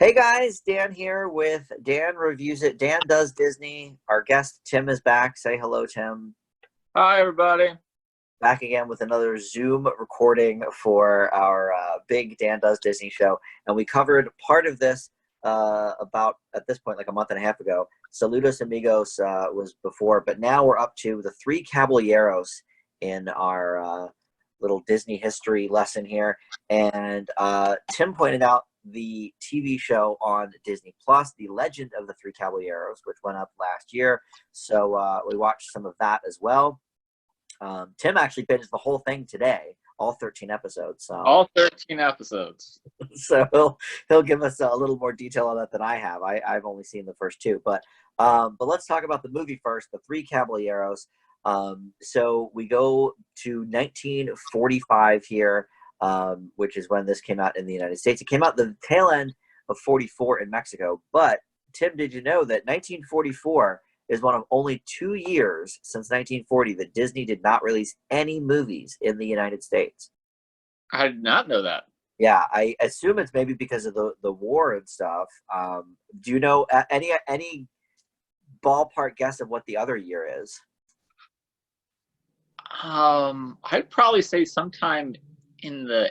Hey guys, Dan here with Dan Reviews It. Dan Does Disney. Our guest Tim is back. Say hello, Tim. Hi, everybody. Back again with another Zoom recording for our big Dan Does Disney show. And we covered part of this about, at this point, like a month and a half ago. Saludos Amigos was before, but now we're up to the Three Caballeros in our little Disney history lesson here. And Tim pointed out the TV show on Disney Plus, The Legend of the Three Caballeros, which went up last year. So we watched some of that as well. Tim actually binged the whole thing today, all 13 episodes. All 13 episodes. So he'll give us a little more detail on that than I have. I've only seen the first two, but let's talk about the movie first, The Three Caballeros. So we go to 1945 here, which is when this came out in the United States. It came out the tail end of 44 in Mexico. But Tim, did you know that 1944 is one of only 2 years since 1940 that Disney did not release any movies in the United States? I did not know that. Yeah, I assume it's maybe because of the war and stuff. Do you know any ballpark guess of what the other year is? I'd probably say sometime in the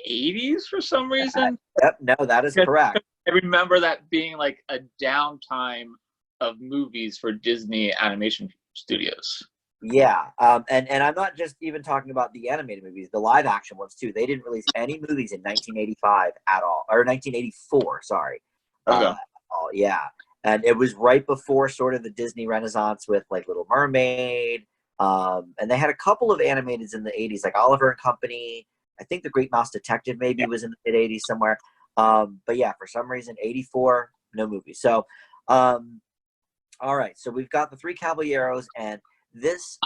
80s for some reason. Yep, no, that is correct. I remember that being like a downtime of movies for Disney animation studios. Yeah, and I'm not just even talking about the animated movies, the live action ones too. They didn't release any movies in 1985 at all, or 1984, sorry. Okay. Yeah, and it was right before sort of the Disney Renaissance with like Little Mermaid, and they had a couple of animateds in the 80s, like Oliver and Company. I think The Great Mouse Detective maybe was in the mid 80s somewhere. But yeah, for some reason, 84, no movie. So, all right, so we've got The Three Caballeros, and this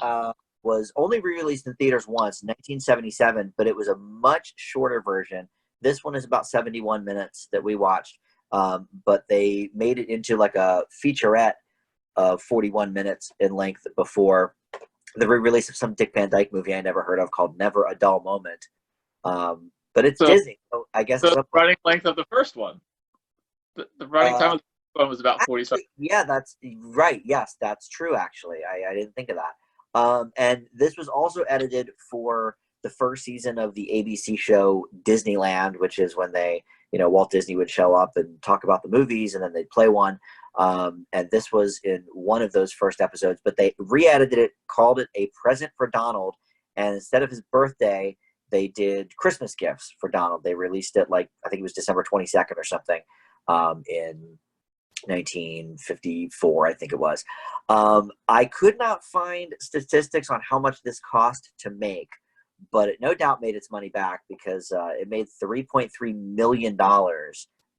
was only re-released in theaters once, 1977, but it was a much shorter version. This one is about 71 minutes that we watched, but they made it into like a featurette of 41 minutes in length before the re-release of some Dick Van Dyke movie I never heard of called Never a Dull Moment. But it's Disney, so I guess the running length of the first one. The running time of the first one was about 47. Yeah, that's right. Yes, that's true, actually. I didn't think of that. And this was also edited for the first season of the ABC show Disneyland, which is when Walt Disney would show up and talk about the movies, and then they'd play one. And this was in one of those first episodes, but they re-edited it, called it A Present for Donald, and instead of his birthday, they did Christmas gifts for Donald. They released it I think it was December 22nd or something, in 1954, I think it was. I could not find statistics on how much this cost to make, but it no doubt made its money back because it made $3.3 million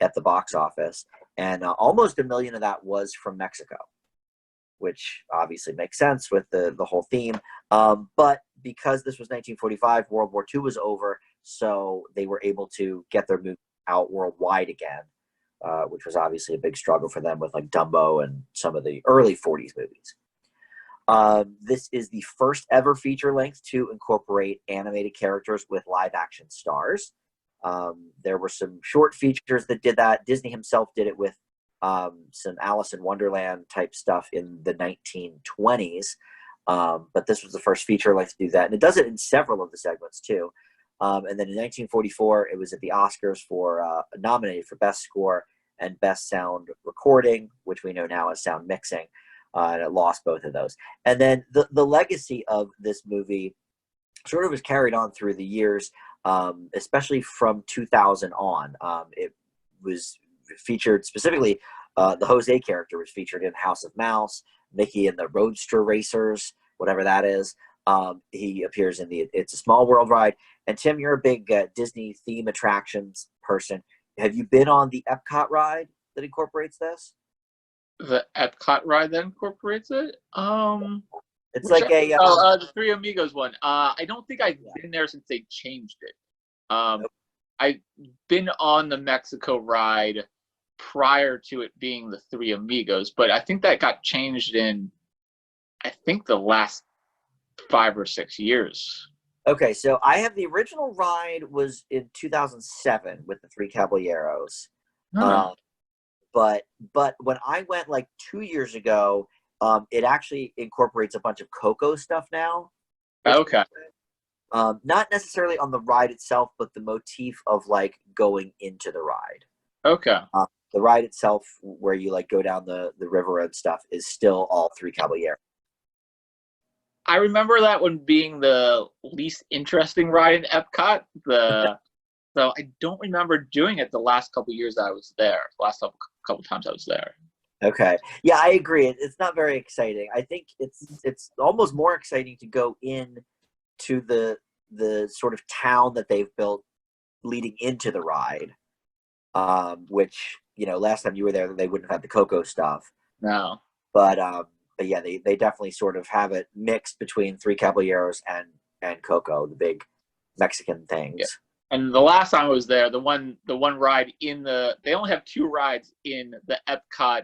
at the box office, and almost $1 million of that was from Mexico, which obviously makes sense with the whole theme. But because this was 1945, World War II was over, so they were able to get their movie out worldwide again, which was obviously a big struggle for them with like Dumbo and some of the early 40s movies. This is the first ever feature length to incorporate animated characters with live action stars. There were some short features that did that. Disney himself did it with some Alice in Wonderland type stuff in the 1920s. But this was the first feature length to do that. And it does it in several of the segments too. And then in 1944, it was at the Oscars for nominated for Best Score and Best Sound Recording, which we know now as Sound Mixing. And it lost both of those. And then the legacy of this movie sort of was carried on through the years, especially from 2000 on. It was featured specifically, the Jose character was featured in House of Mouse, Mickey and the Roadster Racers, whatever that is. He appears in the It's a Small World ride. And Tim, you're a big Disney theme attractions person. Have you been on the Epcot ride that incorporates this? The Epcot ride that incorporates it? It's like the Three Amigos one. I don't think I've been there since they changed it. I've been on the Mexico ride prior to it being the Three Amigos, but I think that got changed in, I think, the last 5 or 6 years. Okay, so I have the original ride was in 2007 with the Three Caballeros. but when I went like 2 years ago, it actually incorporates a bunch of Coco stuff now. Okay. Not necessarily on the ride itself, but the motif of like going into the ride. Okay. The ride itself, where you like go down the river and stuff, is still all Three Caballeros. I remember that one being the least interesting ride in Epcot. So I don't remember doing it the last couple years I was there. Last couple times I was there. Okay. Yeah, I agree. It's not very exciting. I think it's almost more exciting to go in to the sort of town that they've built leading into the ride. Which, last time you were there, they wouldn't have had the Coco stuff. No. But yeah, they definitely sort of have it mixed between Three Caballeros and Coco, the big Mexican things. Yeah. And the last time I was there, the one ride they only have 2 rides in the Epcot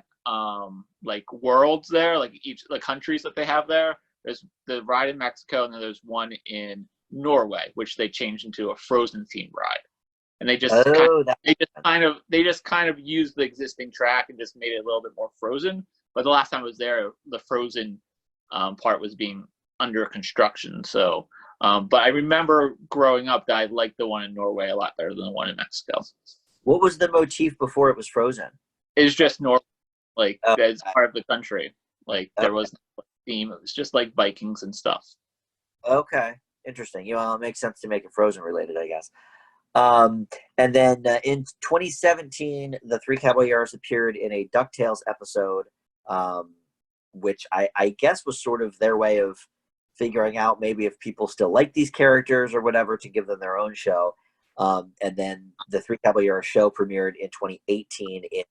like worlds there, like each the countries that they have there. There's the ride in Mexico, and then there's one in Norway, which they changed into a Frozen themed ride. And they just kind of used the existing track and just made it a little bit more Frozen. But the last time I was there, the Frozen part was being under construction. So, but I remember growing up that I liked the one in Norway a lot better than the one in Mexico. What was the motif before it was Frozen? It's just Norway, like as part of the country. Like there was no theme. It was just like Vikings and stuff. Okay, interesting. It makes sense to make it Frozen related, I guess. And then in 2017, the Three Caballeros appeared in a DuckTales episode, which I guess was sort of their way of figuring out maybe if people still like these characters or whatever to give them their own show. And then the Three Caballeros show premiered in 2018 in,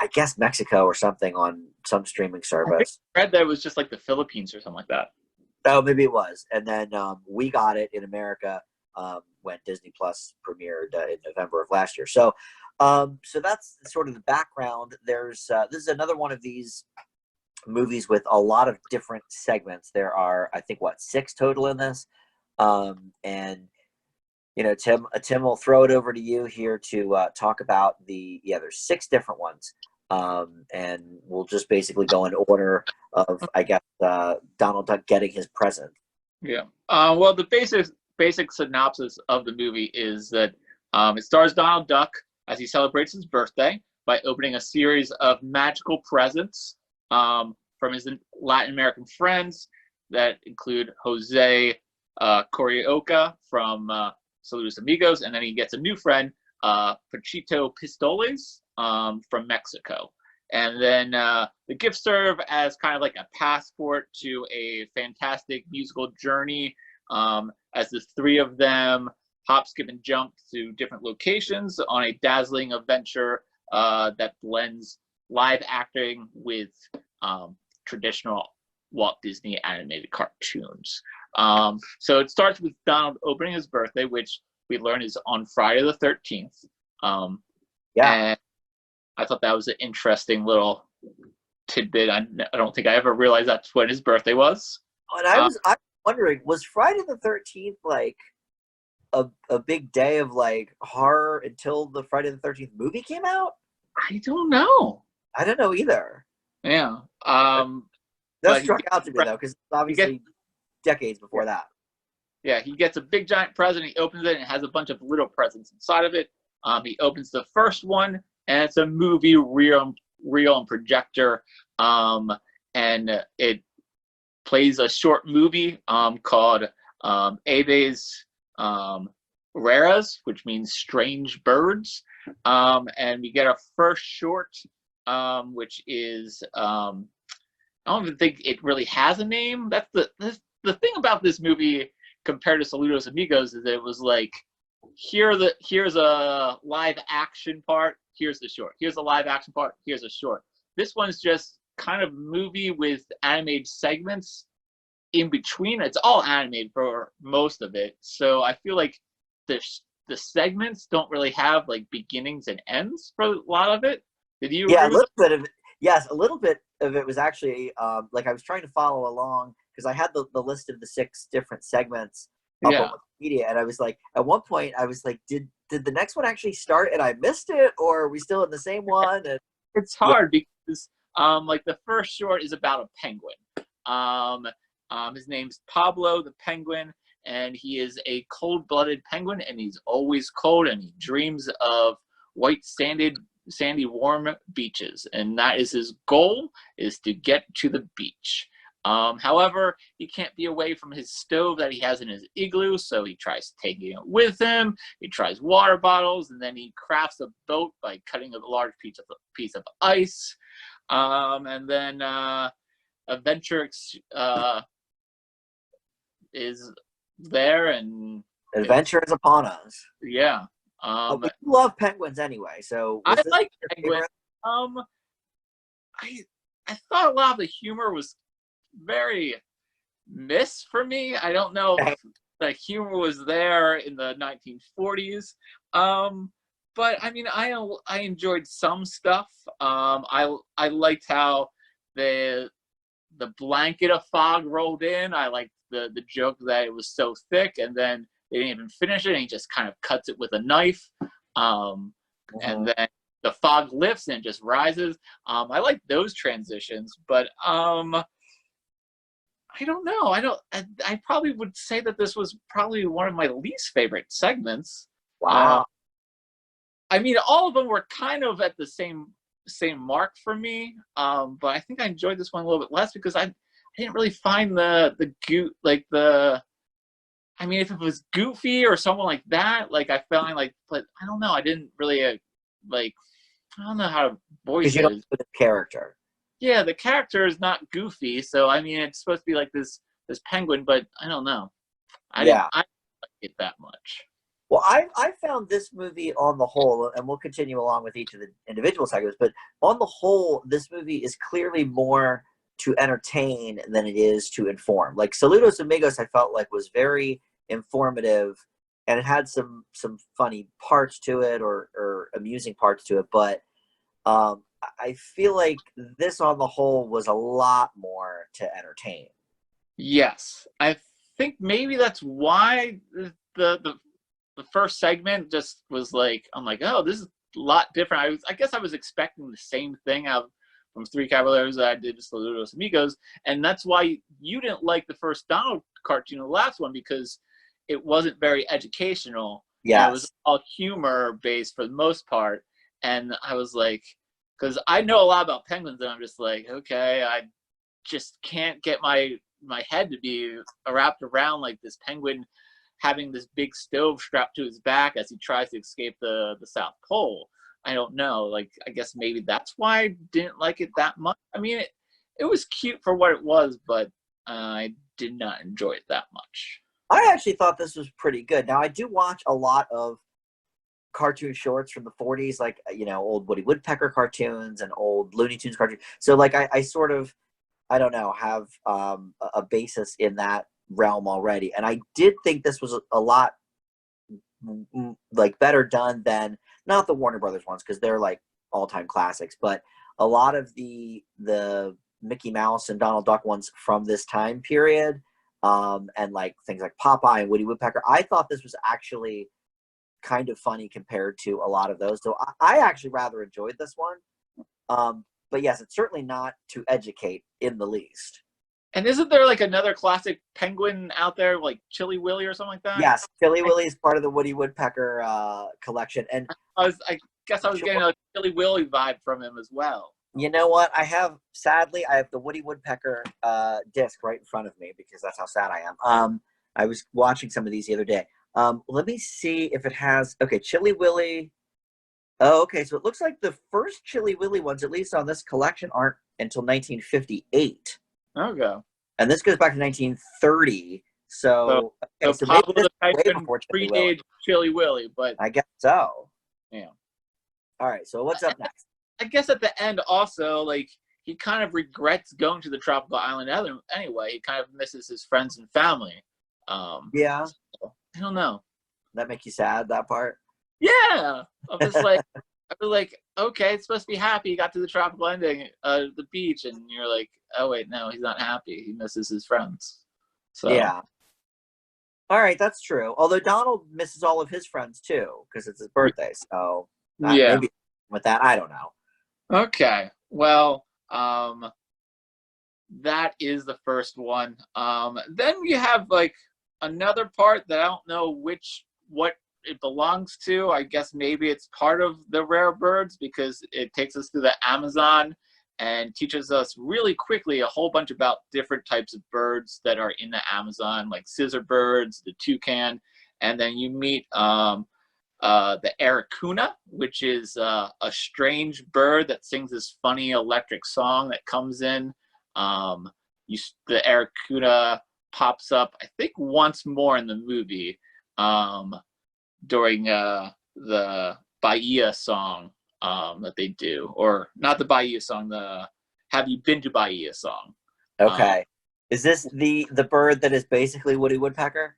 I guess, Mexico or something on some streaming service. I read that it was just like the Philippines or something like that. Oh, maybe it was. And then we got it in America when Disney Plus premiered in November of last year. So that's sort of the background. There's this is another one of these movies with a lot of different segments. There are, I think, 6 total in this. And Tim will throw it over to you here to talk about there's 6 different ones. And we'll just basically go in order of, I guess, Donald Duck getting his present. Yeah. Well, the basic synopsis of the movie is that it stars Donald Duck as he celebrates his birthday by opening a series of magical presents from his Latin American friends that include Jose Corioca from Saludos Amigos, and then he gets a new friend, Pachito Pistoles from Mexico. And then the gifts serve as kind of like a passport to a fantastic musical journey as the 3 of them hop, skip, and jump to different locations on a dazzling adventure that blends live acting with traditional Walt Disney animated cartoons. So it starts with Donald opening his birthday, which we learn is on Friday the 13th. And I thought that was an interesting little tidbit. I don't think I ever realized that's when his birthday was. And I was wondering, was Friday the 13th like a big day of like horror until the Friday the 13th movie came out? I don't know. I don't know either. Yeah. That struck out to me though, because obviously decades before that. Yeah, he gets a big giant present. He opens it and it has a bunch of little presents inside of it. He opens the first one, and it's a movie reel and projector, and it plays a short movie called Aves Raras, which means strange birds. And we get our first short, which is I don't even think it really has a name. That's the thing about this movie compared to Saludos Amigos is that it was like, here's a live action part, here's the short. Here's a live action part, here's a short. This one's just kind of movie with animated segments in between. It's all animated for most of it. So I feel like the segments don't really have like beginnings and ends for a lot of it. Did you? Yeah, a little bit of it. Yes, a little bit of it was actually like I was trying to follow along because I had the list of the 6 different segments up on Yeah. Wikipedia, and I was like, at one point, I was like, did the next one actually start and I missed it, or are we still in the same one? And It's yeah, hard because like the first short is about a penguin. His name's Pablo the penguin, and he is a cold-blooded penguin, and he's always cold, and he dreams of white sandy warm beaches, and that is his goal, is to get to the beach. However, he can't be away from his stove that he has in his igloo, so he tries taking it with him. He tries water bottles, and then he crafts a boat by cutting a large piece of ice. And then Adventure is there, and adventure is upon us. yeah. We love penguins anyway, so I was this like your penguins. favorite? I thought a lot of the humor was very miss for me. I don't know if the humor was there in the 1940s. But I mean, I enjoyed some stuff. I liked how the blanket of fog rolled in. I liked the joke that it was so thick, and then they didn't even finish it, and he just kind of cuts it with a knife. And then the fog lifts and it just rises. I like those transitions, but I don't know. I probably would say that this was probably one of my least favorite segments. Wow. I mean, all of them were kind of at the same mark for me. But I think I enjoyed this one a little bit less because I didn't really find I mean, if it was Goofy or someone like that, like I felt like, but I don't know. I didn't really I don't know how to Because voice you don't it. know the character. Yeah, the character is not Goofy, so I mean, it's supposed to be like this penguin, but I don't know. I didn't like it that much. Well, I found this movie on the whole, and we'll continue along with each of the individual segments, but on the whole, this movie is clearly more to entertain than it is to inform. Like Saludos Amigos, I felt like was very informative, and it had some funny parts to it or amusing parts to it, but I feel like this on the whole was a lot more to entertain. Yes, I think maybe that's why the first segment just was like, I'm like, oh, this is a lot different. I guess I was expecting the same thing out from Three Caballeros that I did to Saludos Amigos, and that's why you didn't like the first Donald cartoon, the last one, because it wasn't very educational. Yes. And it was all humor based for the most part, and I was like, because I know a lot about penguins, and I'm just like, okay, I just can't get my head to be wrapped around like this penguin having this big stove strapped to his back as he tries to escape the South Pole. I don't know. Like, I guess maybe that's why I didn't like it that much. I mean, it was cute for what it was, but I did not enjoy it that much. I actually thought this was pretty good. Now, I do watch a lot of cartoon shorts from the 40s, like, old Woody Woodpecker cartoons and old Looney Tunes cartoons. So, like, I sort of, I don't know, have a basis in that realm already. And I did think this was a lot like better done than, not the Warner Brothers ones, because they're like all-time classics, but a lot of the Mickey Mouse and Donald Duck ones from this time period, and like things like Popeye and Woody Woodpecker. I thought this was actually kind of funny compared to a lot of those. So I actually rather enjoyed this one. But yes, it's certainly not to educate in the least. And isn't there like another classic penguin out there, like Chilly Willy or something like that? Yes, Chilly Willy is part of the Woody Woodpecker collection. And I guess I was getting a Chilly Willy vibe from him as well. You know what? Sadly, I have the Woody Woodpecker disc right in front of me because that's how sad I am. I was watching some of these the other day. Let me see if it has, okay, Chilly Willy. Oh, okay, so it looks like the first Chilly Willy ones, at least on this collection, aren't until 1958. Okay. And this goes back to 1930. So Pablo maybe the Penguin Chilly predated Chilly Willy, but I guess so. Yeah. All right, so what's up next? I guess at the end also, like, he kind of regrets going to the tropical island anyway. He kind of misses his friends and family. Yeah. So, I don't know. That make you sad, that part? Yeah. I was like, okay, it's supposed to be happy. He got to the tropical ending, the beach, and you're like, oh wait, no, he's not happy. He misses his friends. So yeah. All right, that's true. Although Donald misses all of his friends too because it's his birthday. So that Yeah. maybe with that, I don't know. Okay. Well, that is the first one. Then we have like another part that I don't know what it belongs to. I guess maybe it's part of the rare birds because it takes us through the Amazon and teaches us really quickly a whole bunch about different types of birds that are in the Amazon, like scissor birds, the toucan, and then you meet the aracuna, which is a strange bird that sings this funny electric song that comes in. Um, the aracuna pops up, I think, once more in the movie during the Bahia song that they do, or not the Bahia song, the "Have You Been to Bahia" song. Okay, is this the bird that is basically Woody Woodpecker?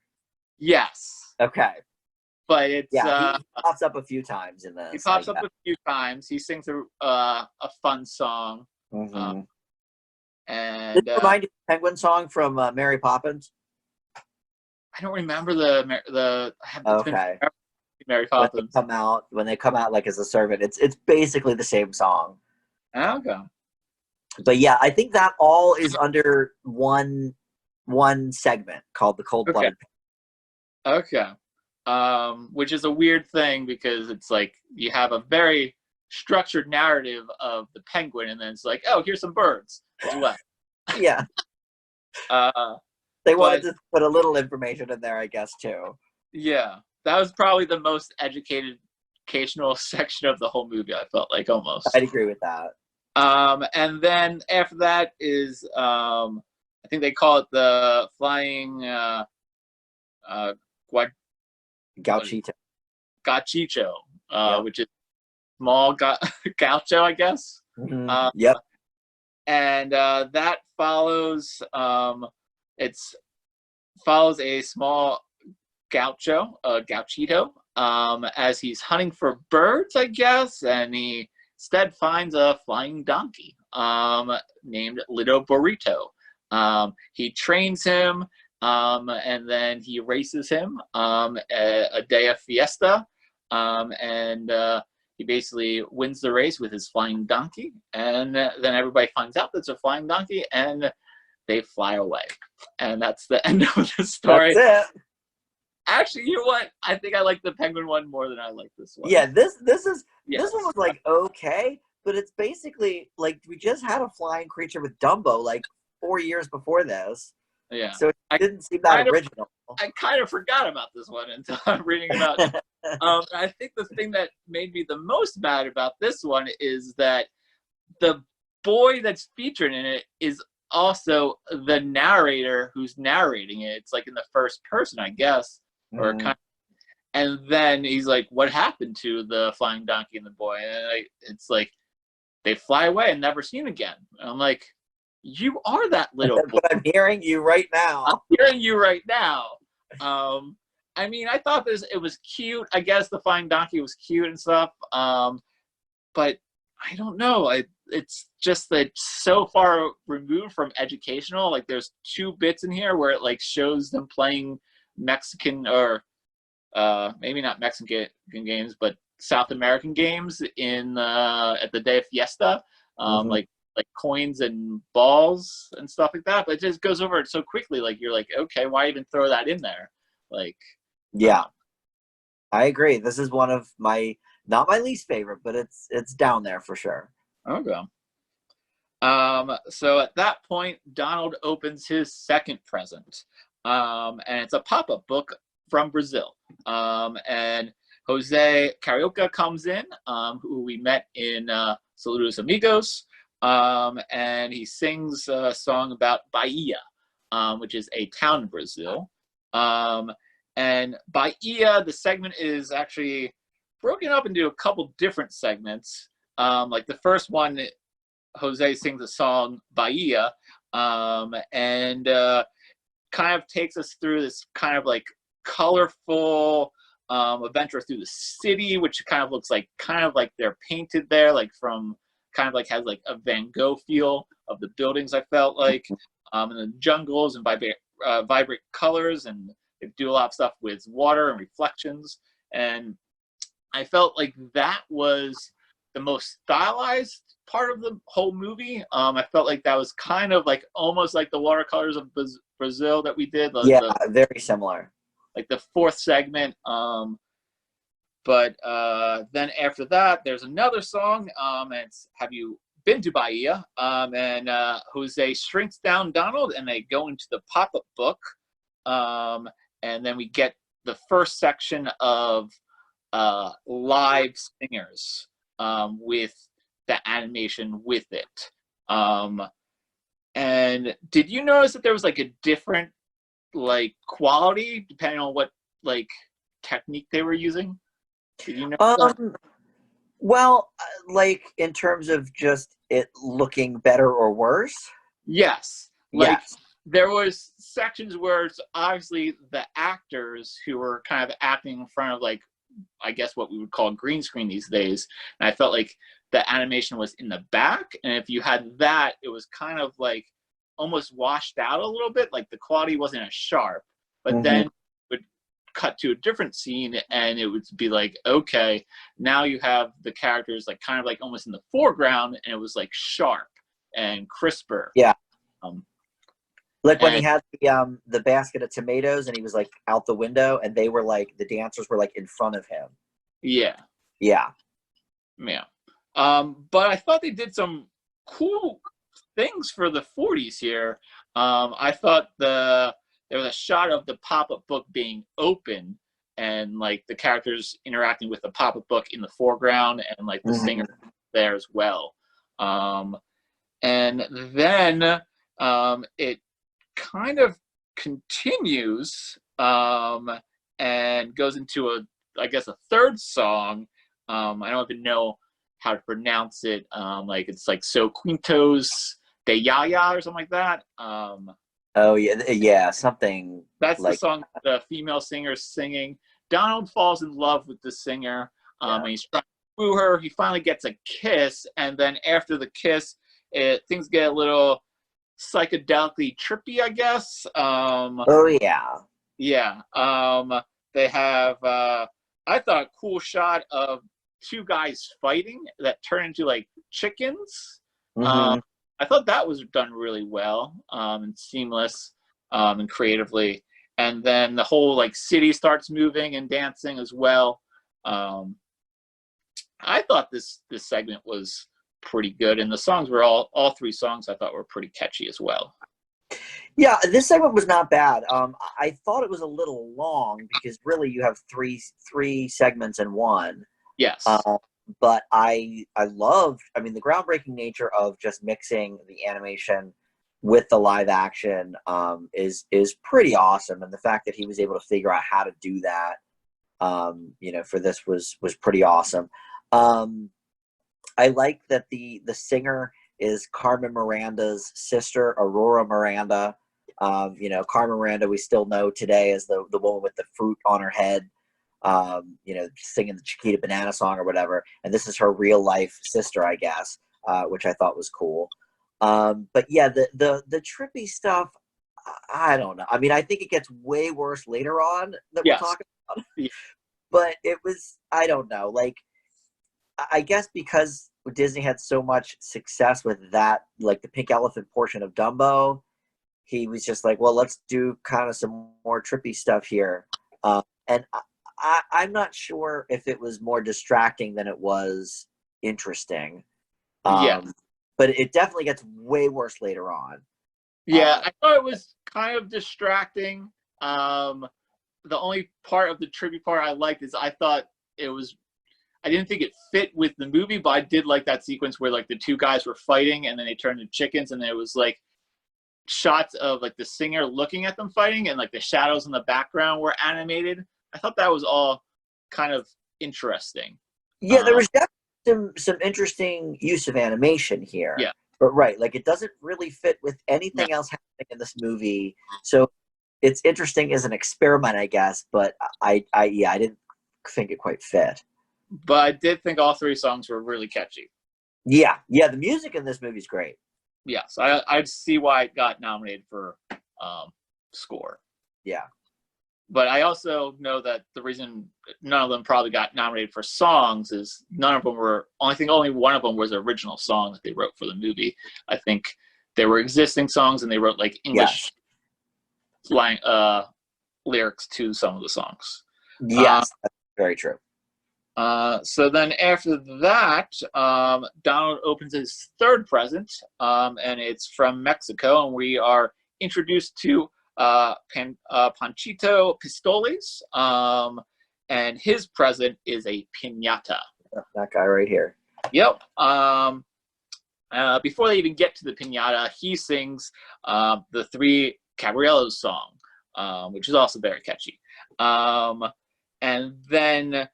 Yes, Okay, but it's yeah, he pops up a few times in he this. pops up a few times. He sings a fun song. Mm-hmm. This And remind you of the Penguin song from Mary Poppins? I don't remember the. It's been Okay, forever, Mary Poppins. when they come out like as a servant, it's basically the same song. Okay. But yeah, I think that all is under one segment called the Cold Okay. Blooded. Okay. Which is a weird thing because it's like you have a very structured narrative of the penguin, and then it's like, oh, here's some birds as well. Yeah, Uh, they wanted but to put a little information in there, I guess, too. yeah, that was probably the most educational section of the whole movie. I felt like almost. I'd agree with that. And then after that is I think they call it the flying Gauchito. Gachicho, Yep. which is small gaucho, I guess. Mm-hmm. Yep. And that follows it's follows a small gauchito, as he's hunting for birds, I guess, and he instead finds a flying donkey named Lido Burrito. He trains him, and then he races him a day of fiesta, and he basically wins the race with his flying donkey, and then everybody finds out that's a flying donkey, and they fly away. And that's the end of the story. That's it. Actually, you know what? I think I like the penguin one more than I like this one. Yeah, this Yes. one was like okay, but it's basically like we just had a flying creature with Dumbo like 4 years before this. Yeah. So it didn't seem that original. I kind of forgot about this one until I'm reading about it. I think the thing that made me the most mad about this one is that the boy that's featured in it is also the narrator who's narrating it. It's like in the first person, I guess, or kind of, and then he's like, "What happened to the flying donkey and the boy?" And it's like they fly away and never seen again. And I'm like, "You are that little boy." But I'm hearing you right now. I'm hearing you right now. I mean, I thought it was cute. I guess the flying donkey was cute and stuff. But I don't know. It's just that so far removed from educational. Like there's 2 bits in here where it like shows them playing Mexican or maybe not Mexican games, but South American games in at the day of fiesta, like coins and balls and stuff like that. But it just goes over it so quickly. Like you're like, okay, why even throw that in there? Like, yeah, I agree. This is one of my not my least favorite, but it's down there for sure. Okay. So at that point, Donald opens his second present, and it's a pop-up book from Brazil. And Jose Carioca comes in, who we met in Saludos Amigos, and he sings a song about Bahia, which is a town in Brazil. And Bahia, the segment is actually broken up into a couple different segments. Like the first one, Jose sings a song, Bahia, and kind of takes us through this kind of like colorful adventure through the city, which kind of looks like they're painted there, like from kind of like has like a Van Gogh feel of the buildings, I felt like, and the jungles and vibrant colors, and They do a lot of stuff with water and reflections, and I felt like that was the most stylized part of the whole movie. I felt like that was kind of like almost like the watercolors of Brazil that we did. Yeah, very similar. Like the fourth segment. But then after that, there's another song. And it's "Have You Been to Bahia?" And Jose shrinks down Donald, and they go into the pop-up book. And then we get the first section of live singers with the animation with it. And did you notice that there was like a different like quality depending on what like technique they were using? Did you notice that? Well, like in terms of just it looking better or worse? Yes. Like Yes. there was sections where it's obviously the actors who were kind of acting in front of like, I guess what we would call green screen these days. And I felt like the animation was in the back. And if you had that, it was kind of like almost washed out a little bit. Like the quality wasn't as sharp, but then it would cut to a different scene and it would be like, okay, now you have the characters like kind of like almost in the foreground, and it was like sharp and crisper. Yeah. Like when he And had the basket of tomatoes and he was like out the window, and they were like, the dancers were like in front of him. yeah. Yeah. But I thought they did some cool things for the 40s here. I thought there was a shot of the pop-up book being open, and like the characters interacting with the pop-up book in the foreground, and like the singer there as well. And then it kind of continues and goes into I guess a third song. I don't even know how to pronounce it. Like it's like "So Quintos de Yaya" or something like that. Oh yeah, something. That's like the song the female singer is singing. Donald falls in love with the singer, and he's trying to woo her. He finally gets a kiss, and then after the kiss, things get a little psychedelically trippy, I guess. Oh yeah. Yeah. They have I thought a cool shot of two guys fighting that turn into like chickens. I thought that was done really well and seamless and creatively. And then the whole like city starts moving and dancing as well. I thought this segment was pretty good, and the songs were all three songs I thought were pretty catchy as well. Yeah, this segment was not bad. I thought it was a little long because really you have three segments in one. Yes. But I loved, I mean, the groundbreaking nature of just mixing the animation with the live action is pretty awesome, and the fact that he was able to figure out how to do that, for this was pretty awesome. I like that the singer is Carmen Miranda's sister, Aurora Miranda. Carmen Miranda we still know today as the woman with the fruit on her head, singing the Chiquita Banana song or whatever. And this is her real life sister, I guess, which I thought was cool. But yeah, the trippy stuff, I don't know. I mean, I think it gets way worse later on that we're talking about. Yeah. But it was, I don't know, like, I guess because Disney had so much success with that, like the pink elephant portion of Dumbo, he was just like, well, let's do kind of some more trippy stuff here. And I'm not sure if it was more distracting than it was interesting. But it definitely gets way worse later on. Yeah, I thought it was kind of distracting. The only part of the trippy part I liked is I thought I didn't think it fit with the movie, but I did like that sequence where like the two guys were fighting and then they turned into chickens, and it was like shots of like the singer looking at them fighting, and like the shadows in the background were animated. I thought that was all kind of interesting. Yeah, there was definitely some interesting use of animation here. Yeah. But right, like it doesn't really fit with anything else happening in this movie. So it's interesting as an experiment, I guess, but I didn't think it quite fit. But I did think all three songs were really catchy. Yeah, the music in this movie is great. Yes, I see why it got nominated for score. Yeah. but I also know that the reason none of them probably got nominated for songs is none of them were. I think only one of them was an original song that they wrote for the movie. I think they were existing songs, and they wrote like English slang lyrics to some of the songs. Yes, that's very true. So then after that, Donald opens his third present, and it's from Mexico, and we are introduced to Panchito Pistoles, and his present is a piñata. That guy right here. Yep. Before they even get to the piñata, he sings the Three Caballeros song, which is also very catchy. And then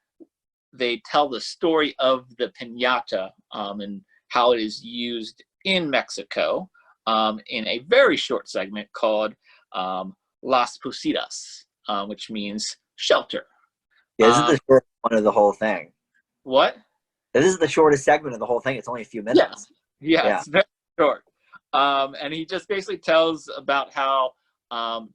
they tell the story of the piñata and how it is used in Mexico in a very short segment called Las Positas, which means shelter. Yeah, this is the short one of the whole thing. What? This is the shortest segment of the whole thing. It's only a few minutes. Yeah. It's very short. And he just basically tells about how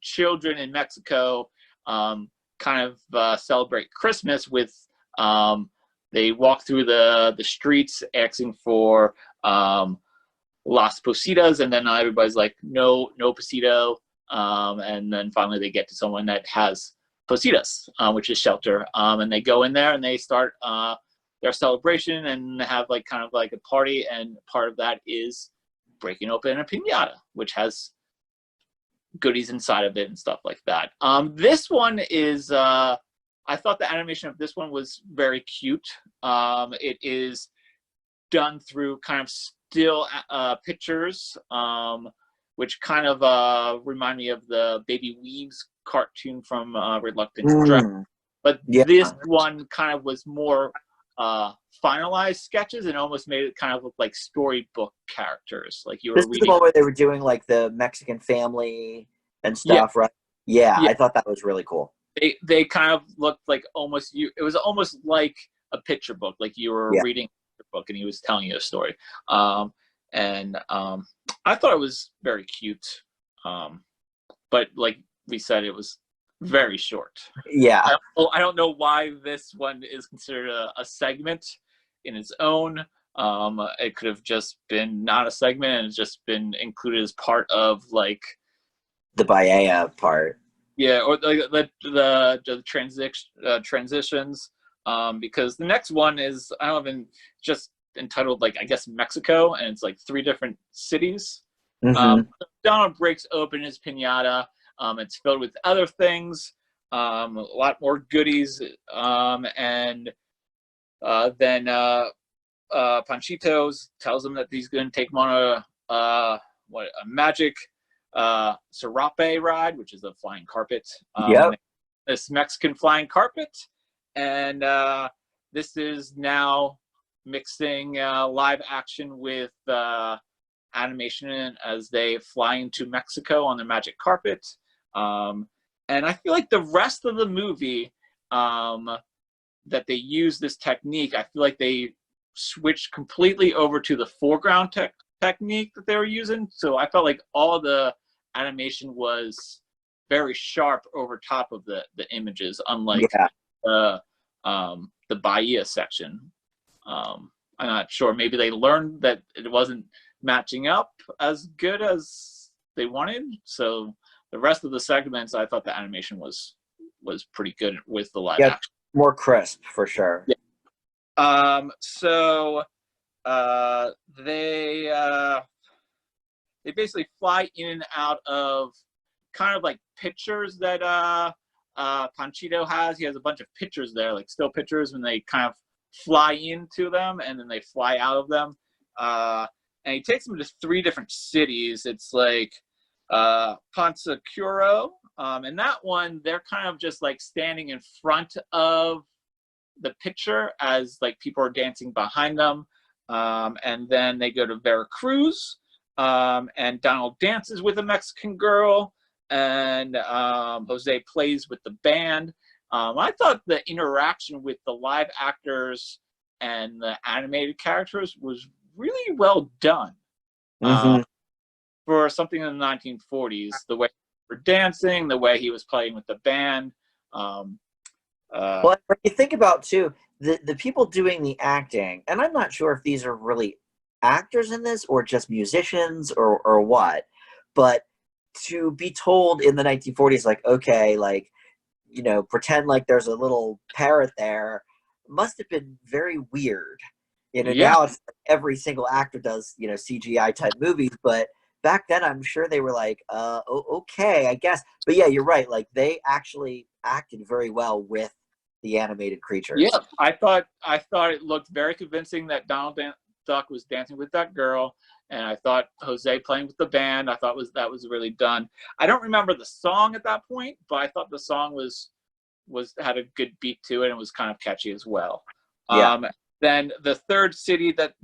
children in Mexico kind of celebrate Christmas with they walk through the streets asking for Las Positas, and then everybody's like, no Posito, and then finally they get to someone that has Positas, which is shelter, and they go in there and they start their celebration and have like kind of like a party, and part of that is breaking open a piñata, which has goodies inside of it and stuff like that. This one is I thought the animation of this one was very cute. It is done through kind of still pictures, which kind of remind me of the Baby Weaves cartoon from Reluctant to Drown. But this one kind of was more finalized sketches and almost made it kind of look like storybook characters. Like you were this reading. This is the one where they were doing like the Mexican family and stuff, right? Yeah, I thought that was really cool. They kind of looked like it was almost like a picture book, like you were reading a book and he was telling you a story. And I thought it was very cute. But like we said, it was very short. Yeah. I don't know why this one is considered a segment in its own. It could have just been not a segment and it's just been included as part of like the Baella part. Yeah, or the transitions, because the next one is just entitled like I guess Mexico, and it's like 3 different cities. Donald breaks open his piñata. It's filled with other things, a lot more goodies, and then Panchitos tells him that he's going to take him on a magic serape ride, which is a flying carpet. This Mexican flying carpet, and this is now mixing live action with animation as they fly into Mexico on the magic carpet. And I feel like the rest of the movie that they use this technique, I feel like they switched completely over to the foreground technique that they were using. So I felt like all the animation was very sharp over top of the images, unlike the Bahia section. I'm not sure. Maybe they learned that it wasn't matching up as good as they wanted. So the rest of the segments, I thought the animation was pretty good with the live action. More crisp for sure. Yeah. So they basically fly in and out of kind of like pictures that Panchito has. He has a bunch of pictures there, like still pictures, and they kind of fly into them and then they fly out of them. And he takes them to 3 different cities. It's like Pansacuro, and that one, they're kind of just like standing in front of the picture as like people are dancing behind them. And then they go to Veracruz, and Donald dances with a Mexican girl, and Jose plays with the band. I thought the interaction with the live actors and the animated characters was really well done. For something in the 1940s, the way they were dancing, the way he was playing with the band, Well, when you think about too, the people doing the acting, and I'm not sure if these are really actors in this or just musicians or what, but to be told in the 1940s, like, okay, like, pretend like there's a little parrot there, must have been very weird. Yeah, Now it's like every single actor does, CGI type movies, but back then I'm sure they were like, okay, I guess. But yeah, you're right. Like they actually acted very well with the animated yeah. creatures. I thought it looked very convincing that Donald Duck was dancing with that girl, and I thought Jose playing with the band. I thought that was really done. I don't remember the song at that point, but I thought the song was had a good beat to it and was kind of catchy as well. Yeah. Then the third city that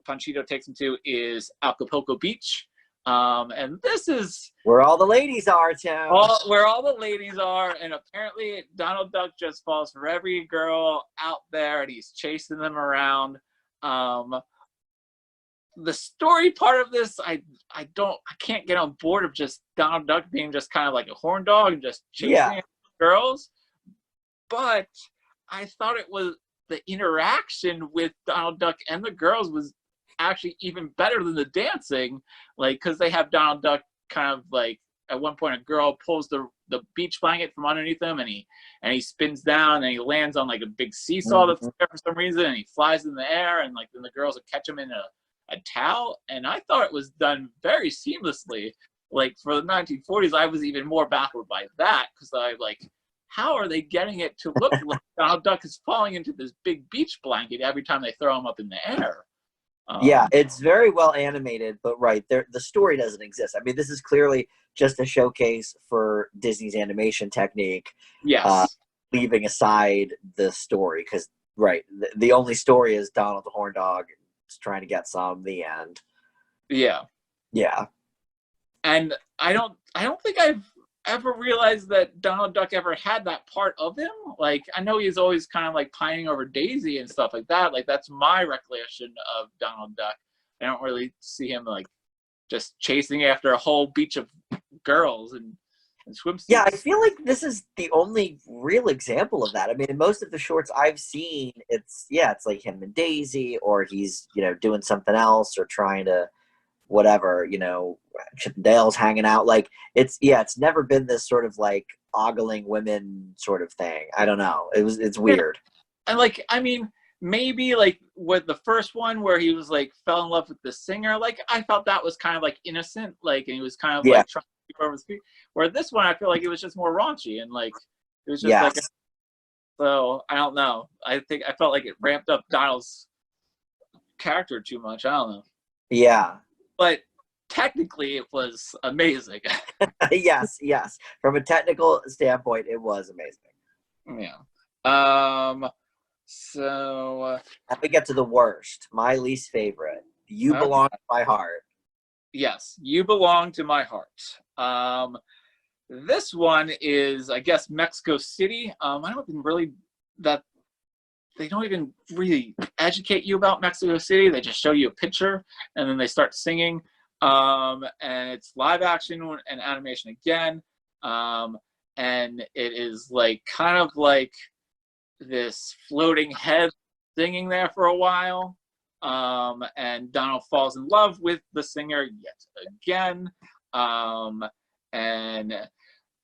Panchito takes him to is Acapulco Beach. And this is Where all the ladies are, Tim. where all the ladies are, and apparently Donald Duck just falls for every girl out there, and he's chasing them around. The story part of this, I can't get on board of just Donald Duck being just kind of like a horn dog and just chasing girls. But I thought it was the interaction with Donald Duck and the girls was actually even better than the dancing, like because they have Donald Duck kind of like at one point a girl pulls the beach blanket from underneath him and he spins down and he lands on like a big seesaw that's there for some reason, and he flies in the air, and like then the girls will catch him in a towel, and I thought it was done very seamlessly. Like for the 1940s, I was even more baffled by that because I like, how are they getting it to look like Donald Duck is falling into this big beach blanket every time they throw him up in the air? Yeah, it's very well animated, but right there, the story doesn't exist. I mean, this is clearly just a showcase for Disney's animation technique. Yes. Leaving aside the story, because the only story is Donald the Horn Dog is trying to get some. The end. Yeah. Yeah. And I don't think I've ever realized that Donald Duck ever had that part of him. Like I know he's always kind of like pining over Daisy and stuff like that. Like that's my recollection of Donald Duck. I don't really see him like just chasing after a whole beach of girls and swimsuits. Yeah, I feel like this is the only real example of that. I mean, in most of the shorts I've seen, it's like him and Daisy, or he's, doing something else or trying to whatever, Chip and Dale's hanging out. Like it's never been this sort of like ogling women sort of thing. I don't know. It's weird. And like, I mean, maybe like with the first one where he was like fell in love with the singer, like I felt that was kind of like innocent, like, and he was kind of like trying to keep over his feet. Where this one, I feel like it was just more raunchy and like it was just like. So I don't know. I felt like it ramped up Donald's character too much. I don't know. Yeah. But technically, it was amazing. Yes. From a technical standpoint, it was amazing. Yeah. So. Let me get to the worst. My least favorite. You Belong to My Heart. Yes, You Belong to My Heart. This one is, I guess, Mexico City. I don't even really they don't even really educate you about Mexico City. They just show you a picture and then they start singing. And it's live action and animation again. And it is like kind of like this floating head singing there for a while. And Donald falls in love with the singer yet again. And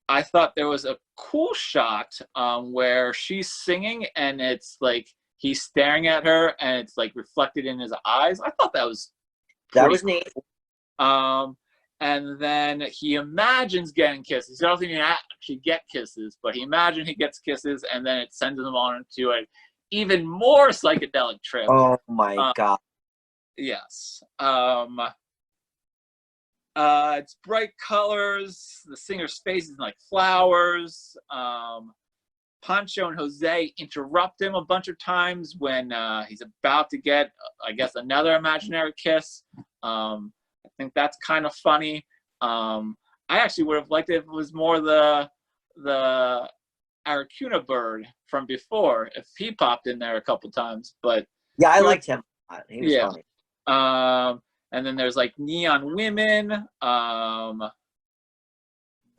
I thought there was a cool shot where she's singing and it's like he's staring at her and it's like reflected in his eyes. I thought that was neat. Cool. And then he imagines getting kisses. He doesn't even actually get kisses, but he imagines he gets kisses, and then it sends him on to an even more psychedelic trip. Oh my God. Yes. It's bright colors. The singer's face is like flowers. Pancho and Jose interrupt him a bunch of times when he's about to get, I guess, another imaginary kiss. I think that's kind of funny. I actually would have liked it if it was more the Aracuna bird from before, if he popped in there a couple times. But yeah, I liked him. He was funny. And then there's like neon women.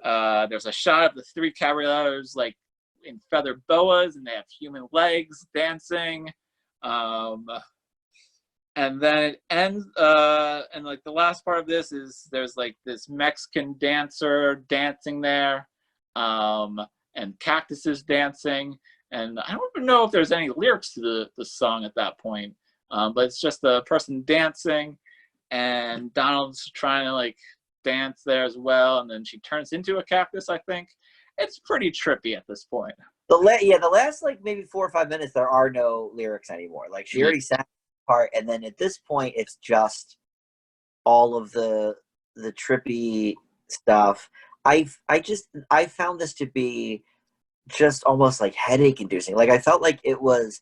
There's a shot of the Three Caballeros like in feather boas, and they have human legs dancing. And then it ends, and like the last part of this is there's like this Mexican dancer dancing there, and cactuses dancing. And I don't even know if there's any lyrics to the song at that point, but it's just a person dancing, and Donald's trying to like dance there as well. And then she turns into a cactus, I think. It's pretty trippy at this point. The last like maybe 4 or 5 minutes, there are no lyrics anymore. Like she already sang part, and then at this point it's just all of the trippy stuff. I found this to be just almost like headache inducing. Like I felt like it was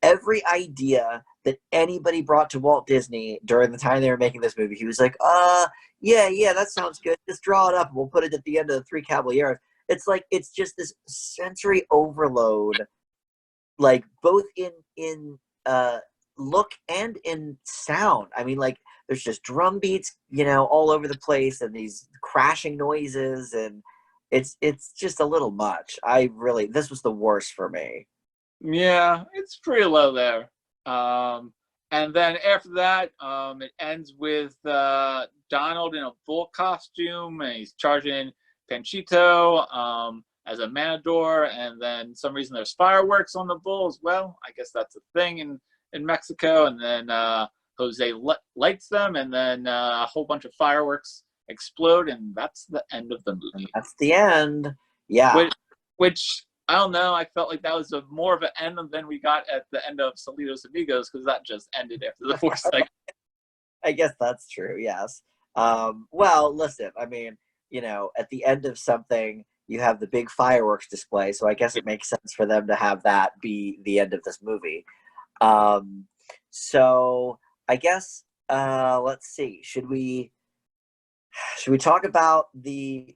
every idea that anybody brought to Walt Disney during the time they were making this movie. He was like, yeah, that sounds good. Just draw it up and we'll put it at the end of the Three Caballeros. It's like it's just this sensory overload, like both in look and in sound. I mean, like there's just drum beats, all over the place, and these crashing noises, and it's just a little much. This was the worst for me. Yeah, it's pretty low there. And then after that, it ends with Donald in a bull costume, and he's charging Panchito as a matador, and then some reason there's fireworks on the bull as well. I guess that's a thing in Mexico. And then Jose lights them, and then a whole bunch of fireworks explode, and that's the end of the movie. That's the end. Yeah. Which I don't know. I felt like that was more of an end than we got at the end of Saludos Amigos, because that just ended after the fourth segment. I guess that's true. Yes. Well, listen. I mean, at the end of something, you have the big fireworks display, so I guess it makes sense for them to have that be the end of this movie. So I guess let's see. Should we talk about the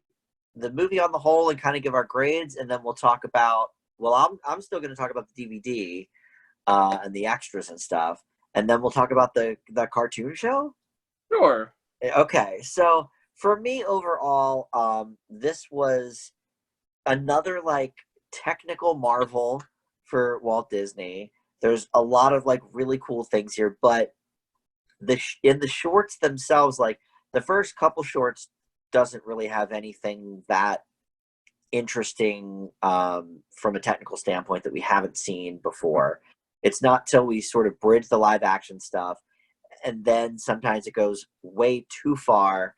movie on the whole and kind of give our grades, and then we'll talk about. Well, I'm still going to talk about the DVD and the extras and stuff, and then we'll talk about the cartoon show. Sure. Okay, so for me overall, this was another like technical marvel for Walt Disney. There's a lot of like really cool things here, but in the shorts themselves, like the first couple shorts doesn't really have anything that interesting from a technical standpoint that we haven't seen before. It's not till we sort of bridge the live action stuff, and then sometimes it goes way too far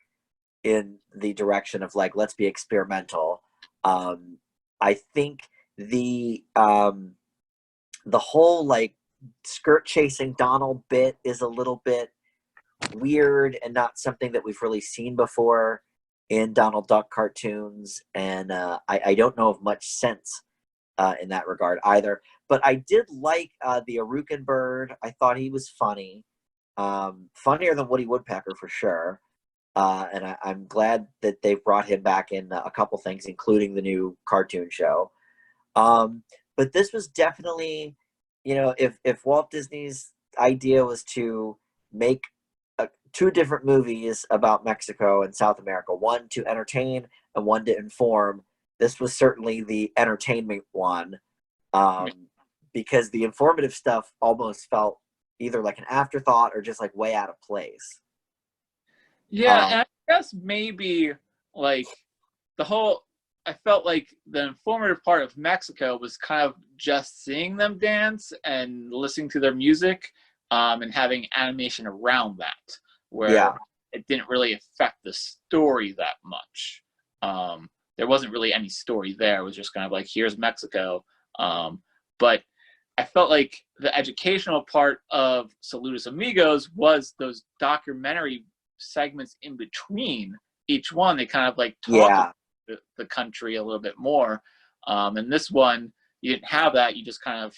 in the direction of like, let's be experimental. I think the whole like skirt chasing Donald bit is a little bit weird and not something that we've really seen before in Donald Duck cartoons, and I don't know of much sense in that regard either. But I did like the Arucan bird. I thought he was funny, funnier than Woody Woodpecker for sure. And I'm glad that they've brought him back in a couple things, including the new cartoon show. But this was definitely, if Walt Disney's idea was to make two different movies about Mexico and South America, one to entertain and one to inform, this was certainly the entertainment one, because the informative stuff almost felt either like an afterthought or just like way out of place. Yeah, and I guess maybe like I felt like the informative part of Mexico was kind of just seeing them dance and listening to their music, and having animation around that, where it didn't really affect the story that much. There wasn't really any story there. It was just kind of like, here's Mexico. But I felt like the educational part of Saludos Amigos was those documentary segments in between each one. They kind of like talk about the country a little bit more. And this one, you didn't have that. You just kind of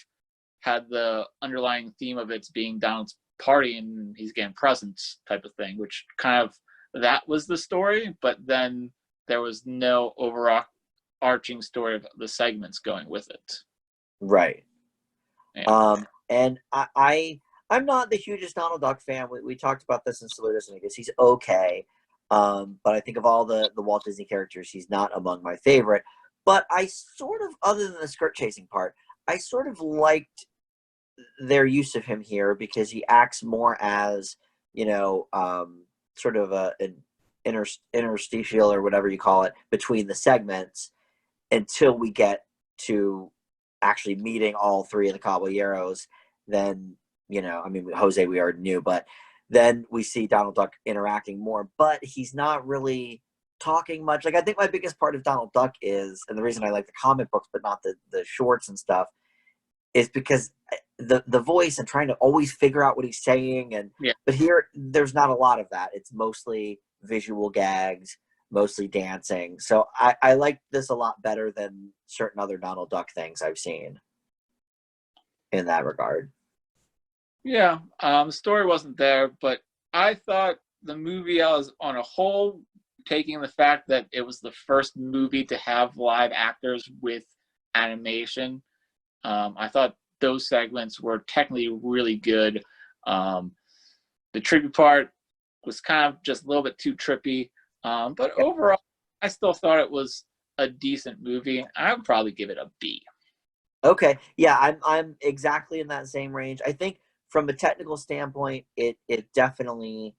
had the underlying theme of it being Donald's party and he's getting presents type of thing, which kind of, that was the story, but then there was no overarching story of the segments going with it. Right. Yeah. And I'm not the hugest Donald Duck fan. We talked about this in Saludos Amigos. He's okay. But I think of all the Walt Disney characters, he's not among my favorite. But I sort of, other than the skirt chasing part, I sort of liked their use of him here because he acts more as, sort of an interstitial or whatever you call it between the segments until we get to actually meeting all three of the Caballeros. Then, I mean, Jose we already knew, but then we see Donald Duck interacting more, but he's not really talking much. Like, I think my biggest part of Donald Duck is, and the reason I like the comic books but not the shorts and stuff, is because the voice and trying to always figure out what he's saying. And Yeah. but here there's not a lot of that. It's mostly visual gags, mostly dancing. So I like this a lot better than certain other Donald Duck things I've seen in that regard. Yeah, story wasn't there, but I thought the movie as on a whole, taking the fact that it was the first movie to have live actors with animation, I thought those segments were technically really good. The trippy part was kind of just a little bit too trippy, but overall, I still thought it was a decent movie. I would probably give it a B. Okay, yeah, I'm exactly in that same range. I think from a technical standpoint, it definitely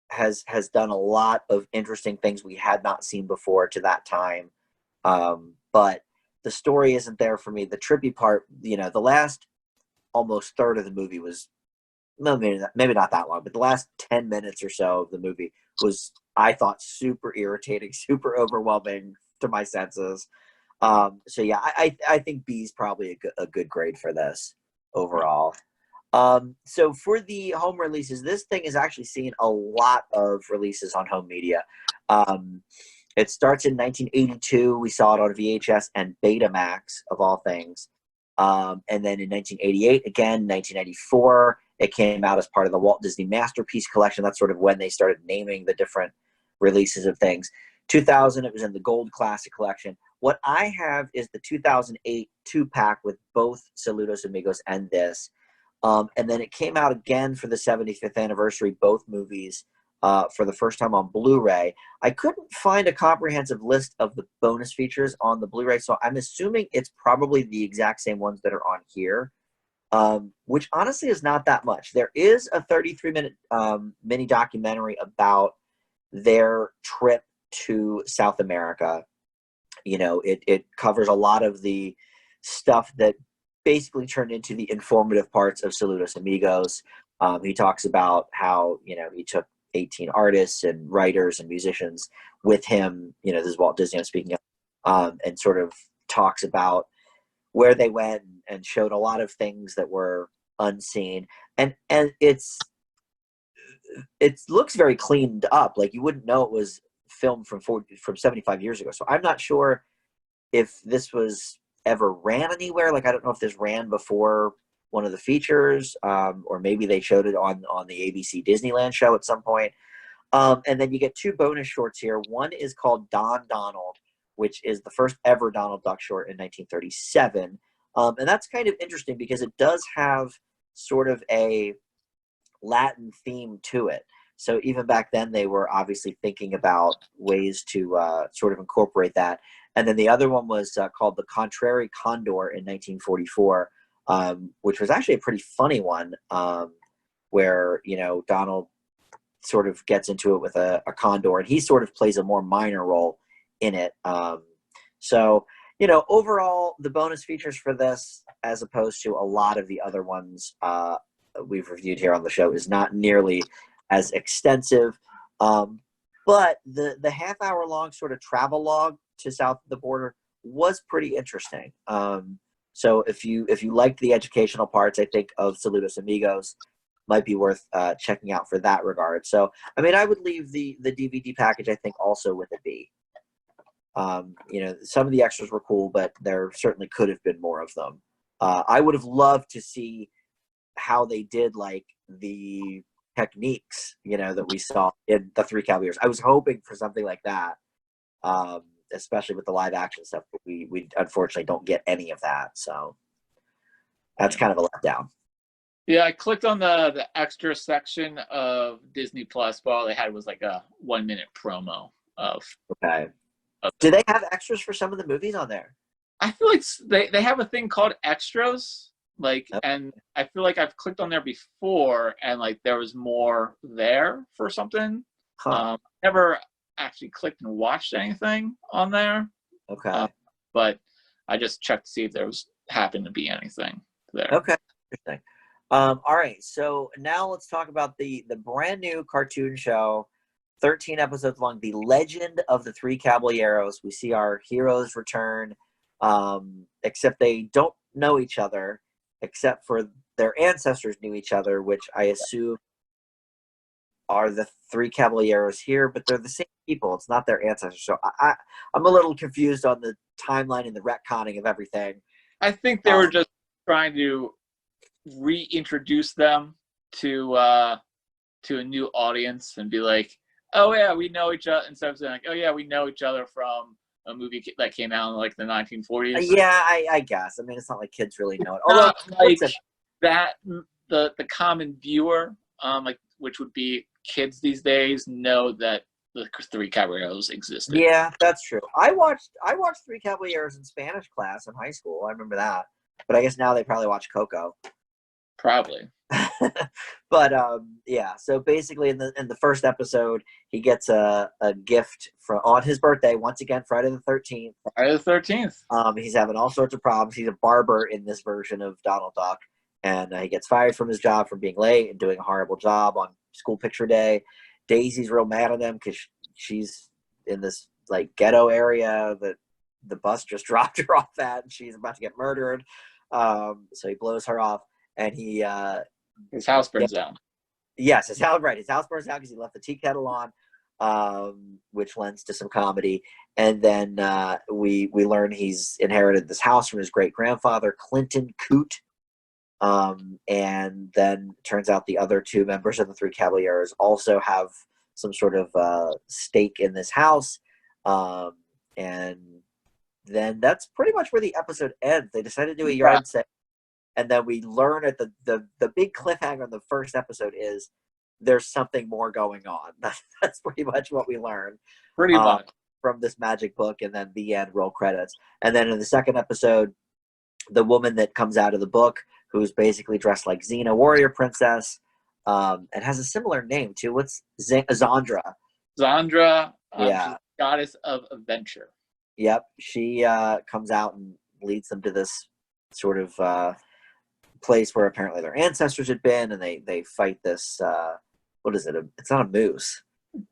has done a lot of interesting things we had not seen before to that time. But the story isn't there for me. The trippy part, the last almost third of the movie was, no, maybe not that long, but the last 10 minutes or so of the movie was, I thought, super irritating, super overwhelming to my senses. So yeah, I think B is probably a good grade for this overall. So for the home releases, this thing is actually seeing a lot of releases on home media. It starts in 1982. We saw it on VHS and Betamax, of all things. And then in 1988, again, 1994, it came out as part of the Walt Disney Masterpiece Collection. That's sort of when they started naming the different releases of things. 2000, it was in the Gold Classic Collection. What I have is the 2008 two-pack with both Saludos Amigos and this. And then it came out again for the 75th anniversary, both movies, for the first time on Blu-ray. I couldn't find a comprehensive list of the bonus features on the Blu-ray, so I'm assuming it's probably the exact same ones that are on here, which honestly is not that much. There is a 33-minute mini documentary about their trip to South America. It covers a lot of the stuff that basically turned into the informative parts of Saludos Amigos. He talks about how, he took 18 artists and writers and musicians with him. This is Walt Disney I'm speaking of, and sort of talks about where they went and showed a lot of things that were unseen. And it looks very cleaned up. Like, you wouldn't know it was filmed from 75 years ago. So I'm not sure if this was ever ran anywhere. Like, I don't know if this ran before one of the features, or maybe they showed it on the ABC Disneyland show at some point. And then you get two bonus shorts here. One is called Don Donald, which is the first ever Donald Duck short in 1937. And that's kind of interesting because it does have sort of a Latin theme to it. So even back then, they were obviously thinking about ways to sort of incorporate that. And then the other one was called The Contrary Condor in 1944, which was actually a pretty funny one, where, Donald sort of gets into it with a condor, and he sort of plays a more minor role in it. So, overall, the bonus features for this, as opposed to a lot of the other ones we've reviewed here on the show, is not nearly as extensive. But the half-hour long sort of travel log to south of the border was pretty interesting. So if you liked the educational parts, I think, of Saludos Amigos, might be worth checking out for that regard. So, I mean, I would leave the DVD package, I think, also with a B. Some of the extras were cool, but there certainly could have been more of them. I would have loved to see how they did, like, the techniques, that we saw in the Three Caballeros. I was hoping for something like that, especially with the live action stuff, but we unfortunately don't get any of that. So that's kind of a letdown. Yeah, I clicked on the extra section of Disney Plus, but all they had was like a 1 minute promo of Okay. of Do it. they have extras for some of the movies on there? I feel like they have a thing called extras, like, Nope. and I feel like I've clicked on there before, and like there was more there for something. Huh. Never actually clicked and watched anything on there, Okay. but I just checked to see if there was happened to be anything there. Okay. Interesting. All right. So now let's talk about the brand new cartoon show, 13 episodes long, The Legend of the Three Caballeros. We see our heroes return, except they don't know each other, except for their ancestors knew each other, which I assume are the Three Caballeros here, but they're the same people. It's not their ancestors. So I'm a little confused on the timeline and the retconning of everything. I think they were just trying to reintroduce them to a new audience and be like, oh yeah, we know each other, instead of saying like, oh yeah, we know each other from a movie that came out in like the 1940s. Yeah, I guess. I mean, it's not like kids really know it. Although, like that, the common viewer, like, which would be kids these days, know that the Three Caballeros existed. yeah, that's true. I watched Three Caballeros in Spanish class in high school. I remember that. But I guess now they probably watch Coco. Probably. But yeah, so basically in the first episode, he gets a gift on his birthday, once again Friday the 13th. Friday the 13th. He's having all sorts of problems. He's a barber in this version of Donald Duck, and he gets fired from his job for being late and doing a horrible job on school picture day. Daisy's real mad at him because she's in this like ghetto area that the bus just dropped her off at, and she's about to get murdered. So he blows her off, and his house burns down. Yes, his house burns down because he left the tea kettle on, which lends to some comedy. And then we learn he's inherited this house from his great grandfather, Clinton Coote. And then turns out the other two members of the Three Caballeros also have some sort of stake in this house. And then that's pretty much where the episode ends. They decided to do a yard sale. And then we learn at the big cliffhanger in the first episode is there's something more going on. That's pretty much what we learn. Pretty much. From this magic book, and then the end, roll credits. And then in the second episode, the woman that comes out of the book, who's basically dressed like Xena, warrior princess, and has a similar name too. What's Zandra? Zandra, yeah, she's goddess of adventure. Yep, she comes out and leads them to this sort of place where apparently their ancestors had been, and they fight this. What is it? It's not a moose.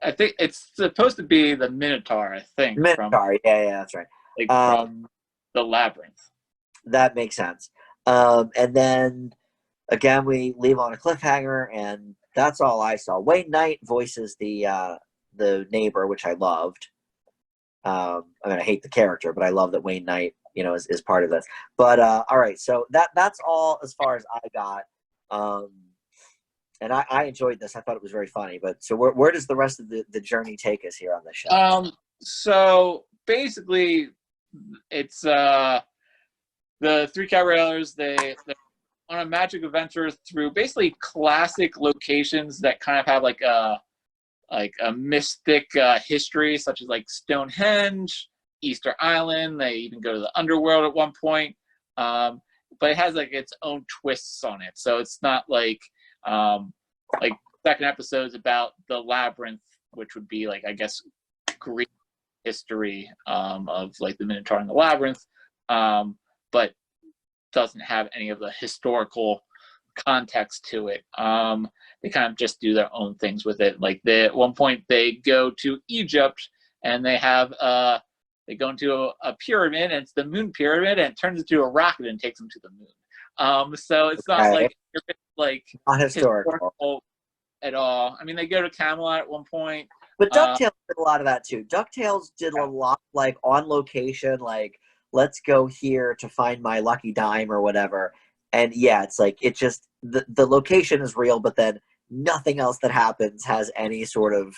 I think it's supposed to be the Minotaur. I think Minotaur. Yeah, that's right. Like from the Labyrinth. That makes sense. And then again, we leave on a cliffhanger, and that's all I saw. Wayne Knight voices the neighbor, which I loved. I mean, I hate the character, but I love that Wayne Knight, is part of this. But all right, so that's all as far as I got. And I enjoyed this. I thought it was very funny. But so where does the rest of the journey take us here on this show? So basically, it's the Three Caballeros. They're on a magic adventure through basically classic locations that kind of have like a mystic history, such as like Stonehenge, Easter Island. They even go to the underworld at one point, but it has like its own twists on it. So it's not like second episode's about the Labyrinth, which would be like, I guess, Greek history of like the Minotaur and the Labyrinth, but doesn't have any of the historical context to it. They kind of just do their own things with it. Like at one point they go to Egypt and they have they go into a pyramid, and it's the moon pyramid, and it turns into a rocket and takes them to the moon. So it's not like not historical at all. I mean, they go to Camelot at one point. But DuckTales did a lot of that too. DuckTales did a lot, like on location, like let's go here to find my lucky dime or whatever. And yeah, it's like it just the location is real, but then nothing else that happens has any sort of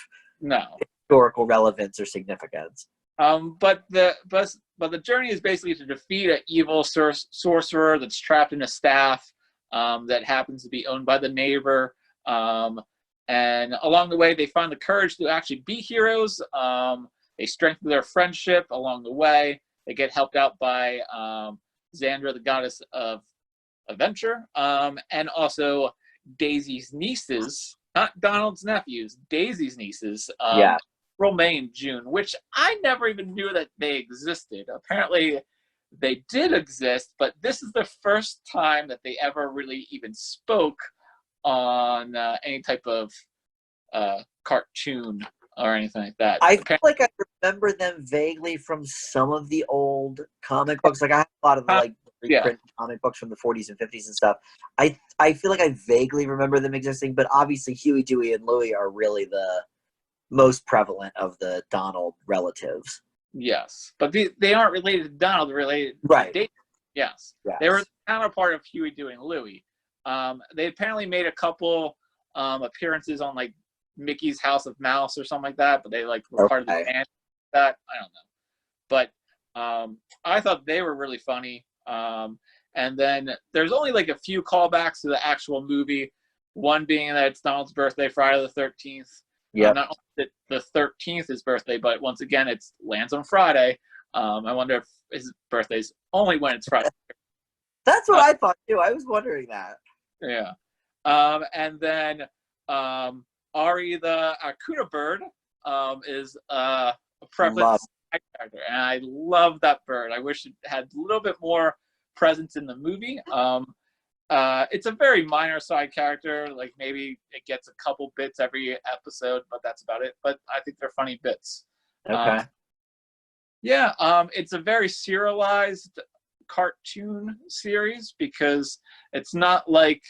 historical relevance or significance. But the journey is basically to defeat an evil sorcerer that's trapped in a staff. that happens to be owned by the neighbor. And along the way, they find the courage to actually be heroes. They strengthen their friendship along the way. They get helped out by Xandra, the goddess of adventure, and also Daisy's nieces, not Donald's nephews, Daisy's nieces, Yeah. April, May, and June, which I never even knew that they existed. Apparently, they did exist, but this is the first time that they ever really even spoke on any type of cartoon or anything like that. I feel like I remember them vaguely from some of the old comic books. Like I have a lot of the like reprint comic books from the 40s and 50s and stuff. I feel like I vaguely remember them existing, but obviously Huey, Dewey, and Louie are really the most prevalent of the Donald relatives. Yes, but they aren't related to Donald. They're related right. to Daisy. Yes. They were the counterpart of Huey, Dewey, and Louie. They apparently made a couple appearances on like Mickey's House of Mouse or something like that, but they like were part of the band. That I don't know, but I thought they were really funny. And then there's only like a few callbacks to the actual movie. One being that it's Donald's birthday, Friday the 13th. Yeah. Not only that the 13th is birthday, but once again, it lands on Friday. I wonder if his birthday's only when it's Friday. That's what I thought too. I was wondering that. Yeah. And then Ari the Akuna bird is a prevalent character, and I love that bird. I wish it had a little bit more presence in the movie. It's a very minor side character, like maybe it gets a couple bits every episode, but that's about it. But I think they're funny bits. Okay. It's a very serialized cartoon series because it's not like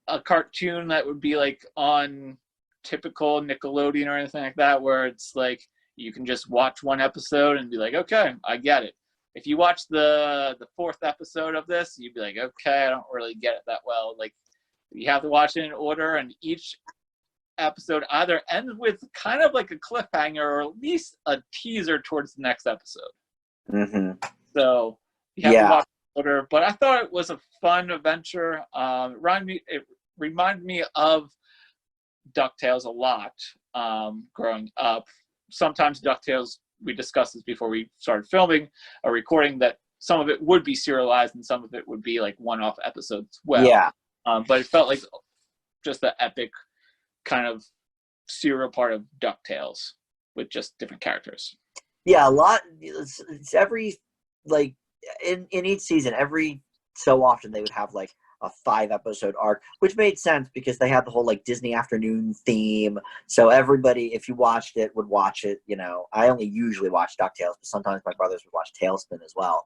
a cartoon that would be like on typical Nickelodeon or anything like that, where it's like you can just watch one episode and be like, okay, I get it. If you watch the fourth episode of this, you'd be like, okay, I don't really get it that well. Like you have to watch it in order, and each episode either ends with kind of like a cliffhanger or at least a teaser towards the next episode. Mm-hmm. So you have to watch it in order. But I thought it was a fun adventure. It reminded me of DuckTales a lot growing up. Sometimes DuckTales, we discussed this before we started filming a recording, that some of it would be serialized and some of it would be like one-off episodes as well. Yeah. But it felt like just the epic kind of serial part of DuckTales with just different characters. Yeah, a lot. It's every, like, in each season, every so often they would have like a 5-episode arc, which made sense because they had the whole like Disney afternoon theme. So everybody, if you watched it, would watch it. You know, I only usually watch DuckTales, but sometimes my brothers would watch Tailspin as well.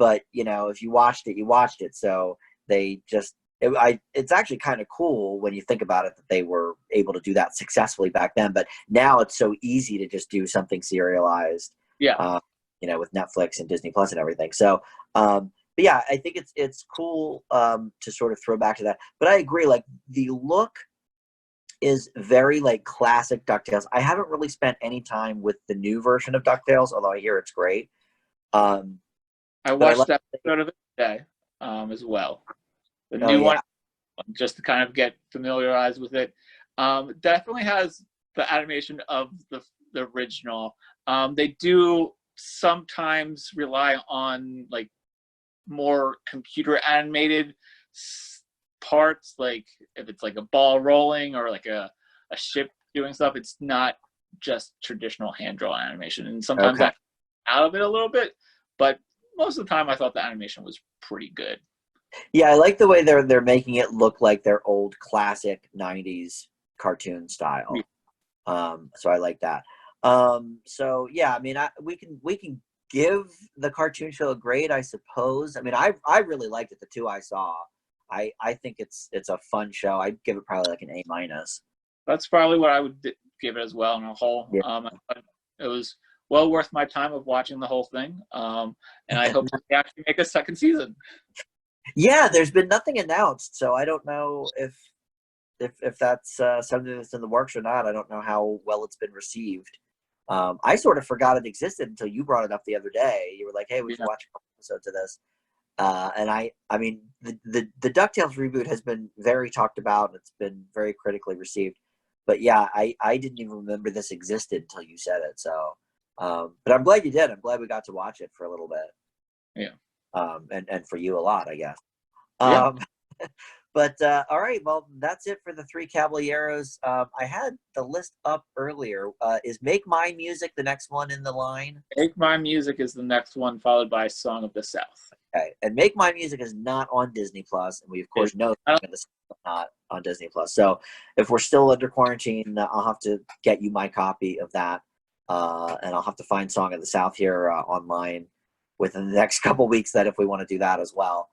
But you know, if you watched it, you watched it. So they just, it's actually kind of cool when you think about it that they were able to do that successfully back then. But now it's so easy to just do something serialized. Yeah. You know, with Netflix and Disney Plus and everything. So, but yeah, I think it's cool to sort of throw back to that. But I agree, like the look is very like classic DuckTales. I haven't really spent any time with the new version of DuckTales, although I hear it's great. I watched that episode of it today as well. The new one, just to kind of get familiarized with it. Definitely has the animation of the original. They do sometimes rely on like more computer animated parts, like if it's like a ball rolling or like a ship doing stuff. It's not just traditional hand drawn animation, and sometimes that out of it a little bit, but most of the time I thought the animation was pretty good. Yeah, I like the way they're making it look like their old classic 90s cartoon style. So I like that. So yeah, I mean, we can give the cartoon show a grade, I suppose. I mean, I really liked it. The two I saw, I think it's a fun show. I'd give it probably like an A-. That's probably what I would give it as well on a whole. Yeah. It was well worth my time of watching the whole thing. And I hope they actually make a second season. Yeah, there's been nothing announced, so I don't know if that's something that's in the works or not. I don't know how well it's been received. I sort of forgot it existed until you brought it up the other day. You were like, "Hey, we should watch a couple episodes of this." And I mean, the DuckTales reboot has been very talked about. It's been very critically received. But yeah, I didn't even remember this existed until you said it. So, but I'm glad you did. I'm glad we got to watch it for a little bit. Yeah. And for you a lot, I guess. Yeah. But all right, well, that's it for the Three Caballeros. I had the list up earlier. Is Make My Music the next one in the line? Make My Music is the next one, followed by Song of the South. Okay, and Make My Music is not on Disney Plus, and we of course know it's not on Disney Plus. So if we're still under quarantine, I'll have to get you my copy of that, and I'll have to find Song of the South here online within the next couple weeks. That if we want to do that as well.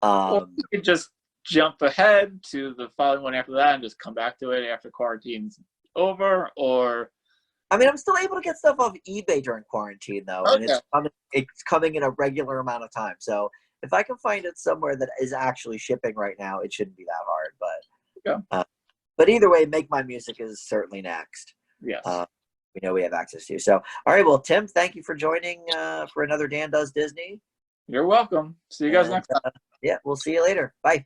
Or you could just jump ahead to the following one after that and just come back to it after quarantine's over. Or I mean, I'm still able to get stuff off eBay during quarantine, though, and it's coming in a regular amount of time. So if I can find it somewhere that is actually shipping right now, it shouldn't be that hard. But either way, Make My Music is certainly next. Yes. We know we have access to. So, all right, well, Tim, thank you for joining for another Dan Does Disney. You're welcome. See you guys next time. Yeah, we'll see you later. Bye.